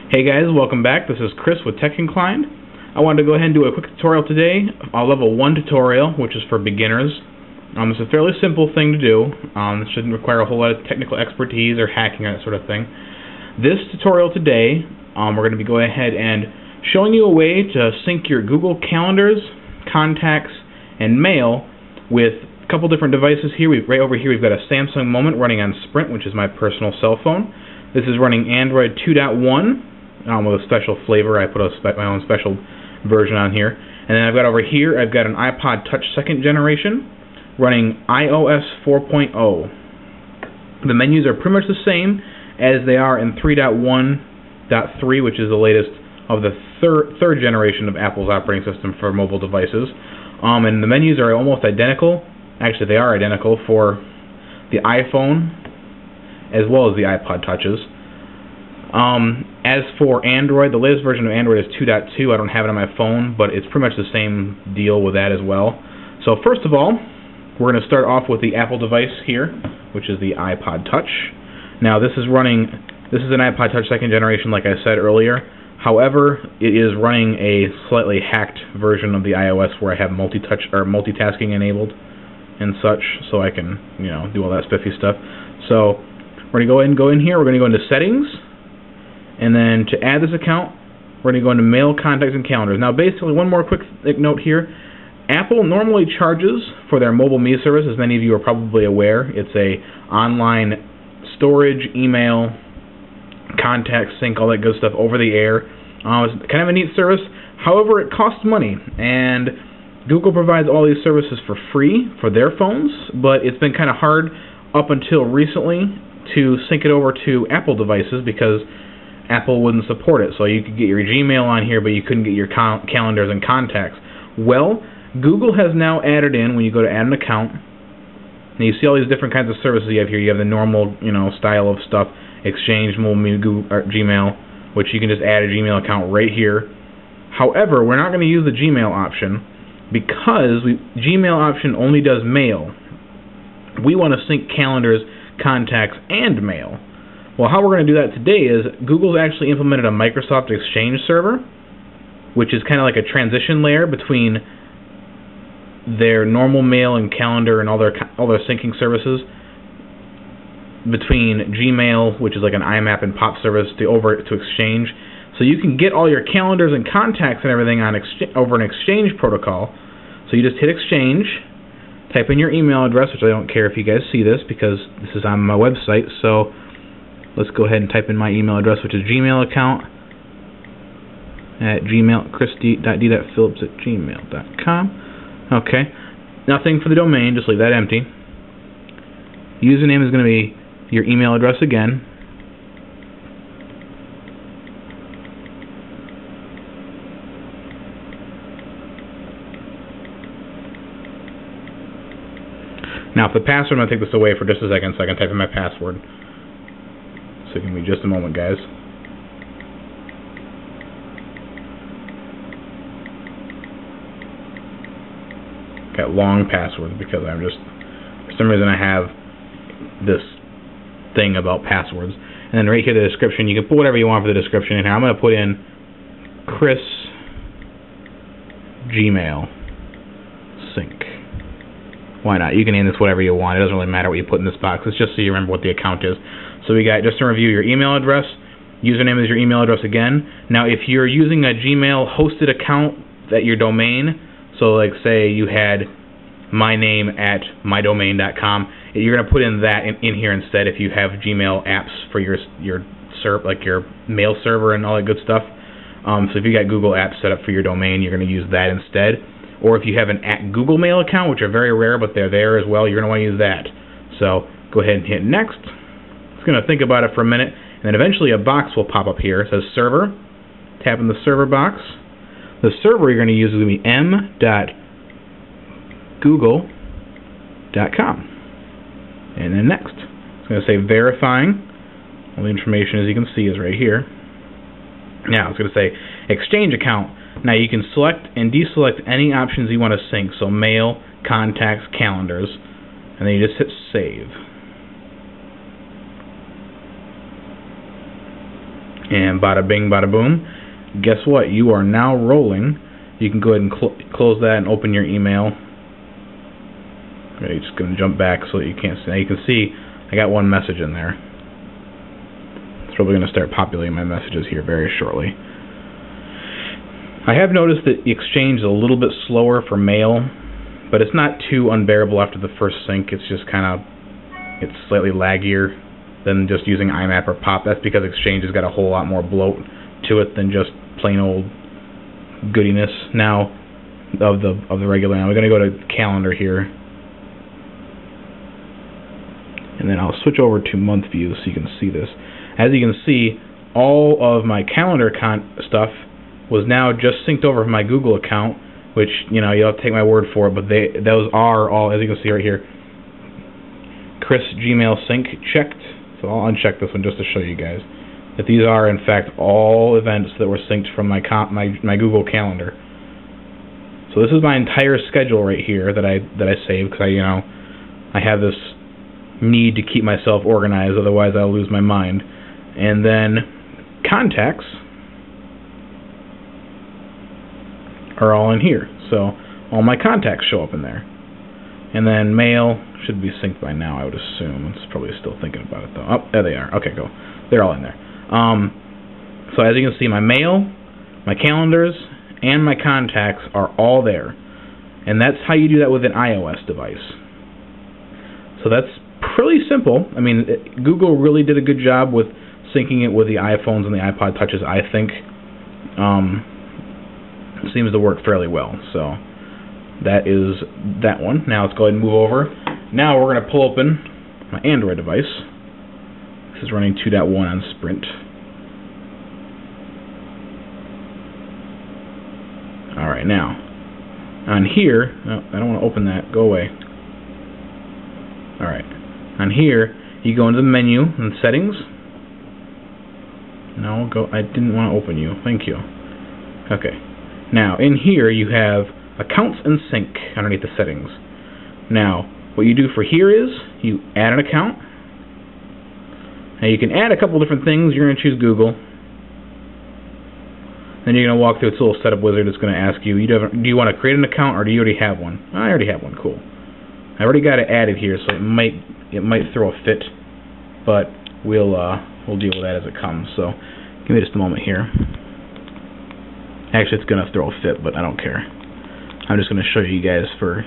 Hey guys, welcome back. This is Chris with Tech Inclined. I wanted to go ahead and do a quick tutorial today, a level 1 tutorial, which is for beginners. It's a fairly simple thing to do. It shouldn't require a whole lot of technical expertise or hacking or that sort of thing. This tutorial today, we're going to be going ahead and showing you a way to sync your Google Calendars, contacts, and mail with a couple different devices here. Right over here we've got a Samsung Moment running on Sprint, which is my personal cell phone. This is running Android 2.1. With a special flavor. I put my own special version on here. And then I've got over here, I've got an iPod Touch 2nd generation running iOS 4.0. The menus are pretty much the same as they are in 3.1.3, which is the latest of the third generation of Apple's operating system for mobile devices. And the menus are almost identical. Actually, they are identical for the iPhone as well as the iPod Touches. As for Android, the latest version of Android is 2.2. I don't have it on my phone, but it's pretty much the same deal with that as well. So first of all, we're going to start off with the Apple device here, which is the iPod Touch. Now this is an iPod Touch 2nd generation, like I said earlier. However, it is running a slightly hacked version of the iOS where I have multitasking enabled and such, so I can, do all that spiffy stuff. So we're going to go in here. We're going to go into Settings. And then to add this account, we're going to go into Mail, Contacts, and Calendars. Now basically, one more quick note here. Apple normally charges for their mobile me service, as many of you are probably aware. It's a online storage, email, contact, sync, all that good stuff over the air. It's kind of a neat service. However, it costs money, and Google provides all these services for free for their phones, but it's been kind of hard up until recently to sync it over to Apple devices because Apple wouldn't support it. So you could get your Gmail on here, but you couldn't get your calendars and contacts. Well, Google has now added in, when you go to add an account, and you see all these different kinds of services you have here. You have the normal, style of stuff, Exchange, Google, or Gmail, which you can just add a Gmail account right here. However, we're not going to use the Gmail option because Gmail option only does mail. We want to sync calendars, contacts, and mail. Well, how we're going to do that today is Google's actually implemented a Microsoft Exchange server, which is kind of like a transition layer between their normal mail and calendar and all their syncing services, between Gmail, which is like an IMAP and POP service, over to Exchange. So you can get all your calendars and contacts and everything on over an Exchange protocol. So you just hit Exchange, type in your email address, which I don't care if you guys see this because this is on my website. So let's go ahead and type in my email address, which is Gmail account at christy.d.phillips@gmail.com. Okay. Nothing for the domain, just leave that empty. Username is going to be your email address again. Now, for the password, I'm going to take this away for just a second so I can type in my password. So give me just a moment, guys. Got long passwords because I'm just, for some reason I have this thing about passwords. And then right here, the description, you can put whatever you want for the description in here. I'm going to put in Chris Gmail Sync. Why not? You can name this whatever you want. It doesn't really matter what you put in this box. It's just so you remember what the account is. So we got, just to review, your email address. Username is your email address again. Now, if you're using a Gmail hosted account at your domain, so like say you had my name at mydomain.com, you're going to put in that in here instead if you have Gmail apps for your like your mail server and all that good stuff. So if you got Google apps set up for your domain, you're going to use that instead. Or if you have an @Google Mail account, which are very rare, but they're there as well, you're going to want to use that. So go ahead and hit Next. It's going to think about it for a minute, and then eventually a box will pop up here. It says Server. Tap in the server box. The server you're going to use is going to be m.google.com. And then Next. It's going to say Verifying. All the information, as you can see, is right here. Now, it's going to say Exchange Account. Now, you can select and deselect any options you want to sync. So, Mail, Contacts, Calendars. And then you just hit Save. And bada bing, bada boom. Guess what? You are now rolling. You can go ahead and close that and open your email. Okay, just going to jump back so that you can't see. Now you can see I got one message in there. It's probably going to start populating my messages here very shortly. I have noticed that the Exchange is a little bit slower for mail, but it's not too unbearable after the first sync. It's just it's slightly laggier than just using IMAP or POP. That's because Exchange has got a whole lot more bloat to it than just plain old goodiness now of the regular. Now we're going to go to calendar here, and then I'll switch over to month view so you can see this. As you can see, all of my calendar stuff was now just synced over from my Google account, which, you know, you'll have to take my word for it, but those are all, as you can see right here, Chris Gmail sync checked. So I'll uncheck this one just to show you guys that these are in fact all events that were synced from my Google Calendar. So this is my entire schedule right here that I saved, because I have this need to keep myself organized, otherwise I'll lose my mind. And then contacts are all in here, so all my contacts show up in there. And then mail should be synced by now, I would assume. It's probably still thinking about it though. Oh, there they are. Okay, cool. They're all in there. So as you can see, my mail, my calendars, and my contacts are all there. And that's how you do that with an iOS device. So that's pretty simple. I mean, Google really did a good job with syncing it with the iPhones and the iPod Touches, I think. It seems to work fairly well. So that is that one. Now let's go ahead and move over. Now we're going to pull open my Android device. This is running 2.1 on Sprint. Alright, now on here, oh, I don't want to open that, go away. Alright, on here you go into the menu and settings. No, I didn't want to open you, thank you. Okay, now in here you have accounts and sync underneath the settings. Now what you do for here is you add an account. Now you can add a couple different things. You're going to choose Google. Then you're going to walk through its little setup wizard. It's going to ask you, do you want to create an account or do you already have one? I already have one. Cool. I already got it added here, so it might throw a fit, but we'll deal with that as it comes. So give me just a moment here. Actually, it's going to throw a fit, but I don't care. I'm just going to show you guys for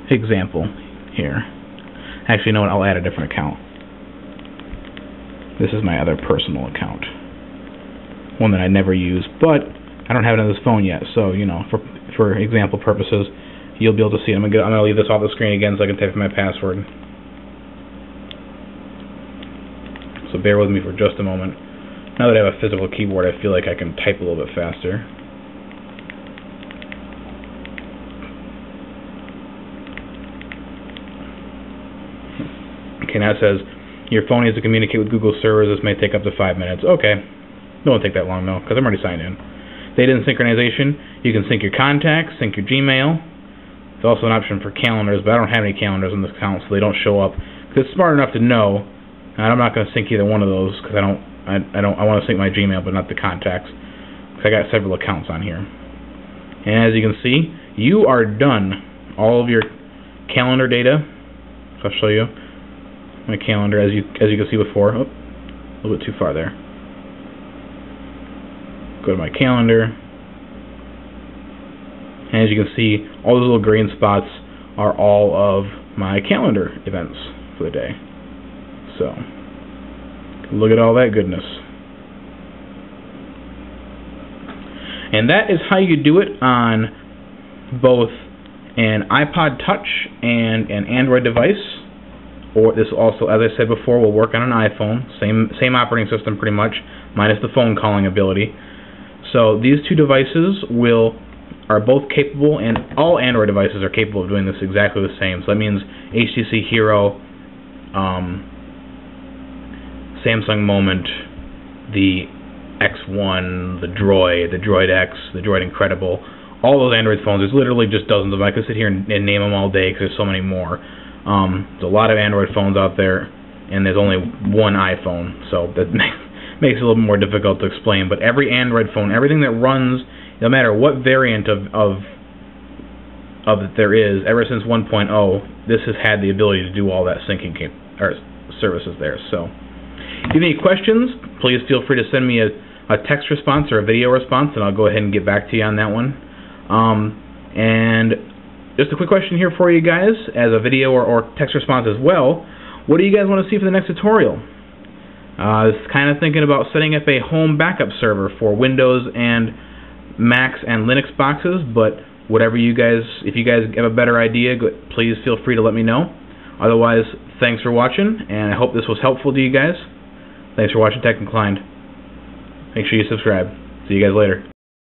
example here. Actually, you know what? I'll add a different account. This is my other personal account. One that I never use, but I don't have it on this phone yet, so, you know, for example purposes, you'll be able to see it. I'm gonna leave this off the screen again so I can type in my password. So bear with me for just a moment. Now that I have a physical keyboard, I feel like I can type a little bit faster. Okay, now it says, your phone needs to communicate with Google servers. This may take up to 5 minutes. Okay. It won't take that long, though, because I'm already signed in. Data and synchronization. You can sync your contacts, sync your Gmail. There's also an option for calendars, but I don't have any calendars on this account, so they don't show up. Because it's smart enough to know, and I'm not going to sync either one of those, because I want to sync my Gmail, but not the contacts. Because I got several accounts on here. And as you can see, you are done. All of your calendar data. So I'll show you my calendar, as you can see before. Oh, a little bit too far there. Go to my calendar, and as you can see, all those little green spots are all of my calendar events for the day. So look at all that goodness. And that is how you do it on both an iPod Touch and an Android device. Or this also, as I said before, will work on an iPhone. Same operating system pretty much, minus the phone calling ability. So these two devices are both capable, and all Android devices are capable of doing this exactly the same. So that means HTC Hero, Samsung Moment, the X1, the Droid X, the Droid Incredible, all those Android phones. There's literally just dozens of them. I could sit here and name them all day because there's so many more. There's a lot of Android phones out there. and there's only one iPhone, so that makes it a little more difficult to explain. But every Android phone, everything that runs, no matter what variant of that there is, ever since 1.0, this has had the ability to do all that syncing services there. So, if you have any questions, please feel free to send me a text response or a video response, and I'll go ahead and get back to you on that one. And just a quick question here for you guys, as a video or text response as well. What do you guys want to see for the next tutorial? I was kind of thinking about setting up a home backup server for Windows and Macs and Linux boxes, but whatever you guys, if you guys have a better idea, please feel free to let me know. Otherwise, thanks for watching, and I hope this was helpful to you guys. Thanks for watching Tech Inclined. Make sure you subscribe. See you guys later.